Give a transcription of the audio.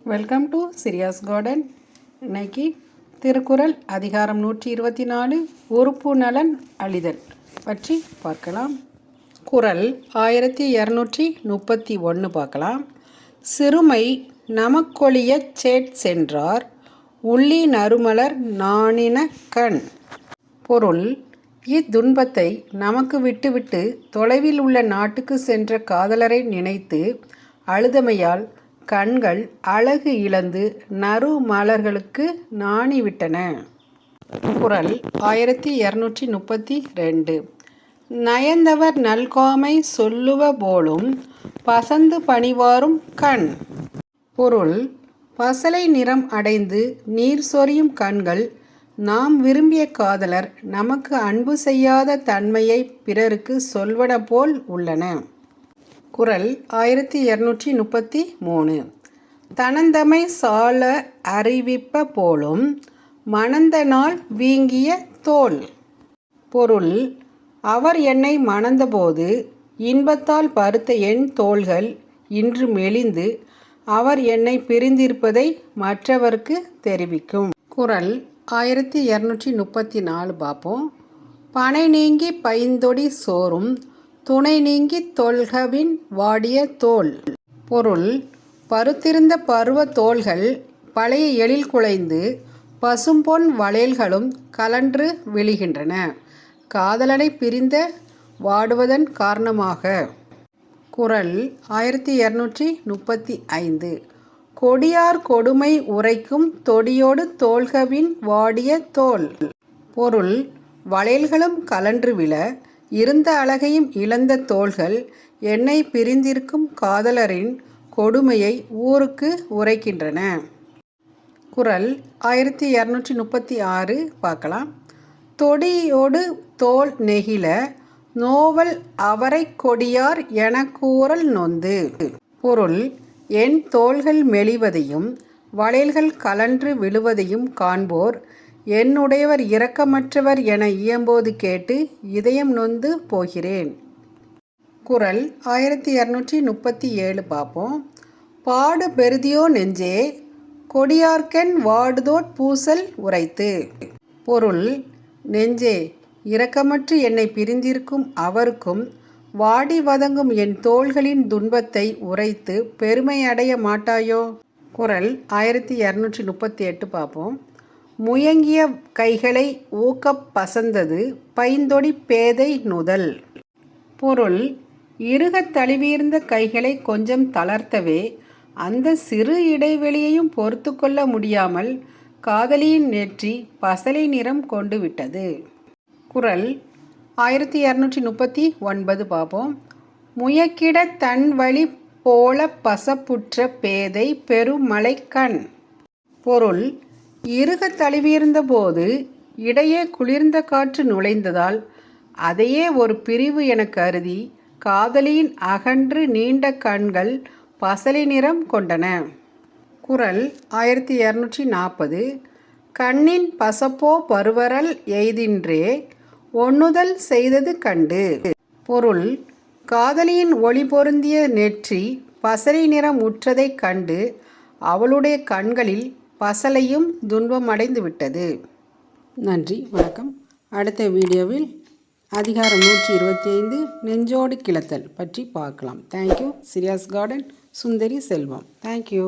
Welcome to சிரியாஸ் garden. இன்னைக்கு திருக்குறள் அதிகாரம் 124 உறுப்பு நலன் அழிதல் பற்றி பார்க்கலாம். குறள் 1231 பார்க்கலாம். சிறுமை நமக்கொழியச் சென்றார் உள்ளி நறுமலர் நாணின கண். பொருள்: இத்துன்பத்தை நமக்கு விட்டுவிட்டு தொலைவில் உள்ள நாட்டுக்கு சென்ற காதலரை நினைத்து அழுதமையால் கண்கள் அழகு இழந்து நறு மலர்களுக்கு நாணிவிட்டன. குறள் 1232 நயந்தவர் நல்காமை சொல்லுவ போலும் பசந்து பணிவாரும் கண். பொருள்: பசலை நிறம் அடைந்து நீர் சொரியும் கண்கள் நாம் விரும்பிய காதலர் நமக்கு அன்பு செய்யாத தன்மையை பிறருக்கு சொல்வன போல் உள்ளன. குறள் 1233 தனந்தமை சால அறிவிப்ப போலும் மணந்த நாள் வீங்கிய தோல். பொருள்: அவர் என்னை மணந்தபோது இன்பத்தால் பருத்த என் தோள்கள் இன்று மெலிந்து அவர் என்னை பிரிந்திருப்பதை மற்றவர்க்கு தெரிவிக்கும். குறள் 1234 பார்ப்போம். பனை நீங்கி பைந்தொடி சோறும் துணை நீங்கி தொல்கவின் வாடிய தோல். பொருள்: பருத்திருந்த பருவ தோள்கள் பழைய எழில் குலைந்து பசும்பொன் வளையல்களும் கலன்று விழுகின்றன காதலனை பிரிந்த வாடுவதன் காரணமாக. குறள் 1235 கொடியார் கொடுமை உரைக்கும் தொடியோடு தோல்கவின் வாடிய தோல். பொருள்: வளையல்களும் கலன்று விழ இருந்த அழகையும் இழந்த தோள்கள் என்னை பிரிந்திருக்கும் காதலரின் கொடுமையை ஊருக்கு உரைக்கின்றன. குறள் 1236 பார்க்கலாம். தொடியோடு தோல் நெகிழ நோவல் அவரை கொடியார் என கூறல் நொந்து. பொருள்: என் தோள்கள் மெலிவதையும் வளையல்கள் கலன்று விழுவதையும் காண்போர் என்னுடையவர் இரக்கமற்றவர் என இயம்போது கேட்டு இதயம் நொந்து போகிறேன். குறள் 1237 பார்ப்போம். பாடு பெறுதியோ நெஞ்சே கொடியார்க்கென் வாடுதோட் பூசல் உரைத்து. பொருள்: நெஞ்சே, இரக்கமற்று என்னை பிரிந்திருக்கும் அவருக்கும் வாடி வதங்கும் என் தோள்களின் துன்பத்தை உரைத்து பெருமை அடைய மாட்டாயோ. குறள் 1238 பார்ப்போம். முயங்கிய கைகளை ஊக்கப் பசந்தது பைந்தொடி பேதை நுதல். பொருள்: இறுகத் தழுவியிருந்த கைகளை கொஞ்சம் தளர்த்தவே அந்த சிறு இடைவெளியையும் பொறுத்து கொள்ள முடியாமல் காதலியின் நெற்றி பசலை நிறம் கொண்டு விட்டது. குறள் 1239 பார்ப்போம். முயக்கிட தன் வழி போல பசப்புற்ற பேதை பெருமலை கண். பொருள்: இறுக தழுவியிருந்த போது இடையே குளிர்ந்த காற்று நுழைந்ததால் அதையே ஒரு பிரிவு என கருதி காதலியின் அகன்று நீண்ட கண்கள் பசலை நிறம் கொண்டன. குறள் 1240 கண்ணின் பசப்போ பருவரல் எய்தின்றே ஒண்ணுதல் செய்தது கண்டு. பொருள்: காதலியின் ஒளி பொருந்திய நெற்றி பசலை நிறம் உற்றதைக் கண்டு அவளுடைய கண்களில் பசலையும் துன்பமடைந்து விட்டது. நன்றி, வணக்கம். அடுத்த வீடியோவில் அதிகாரம் 125 நெஞ்சோடு கிளத்தல் பற்றி பார்க்கலாம். தேங்க்யூ. சிரியாஸ் கார்டன், சுந்தரி செல்வம். தேங்க்யூ.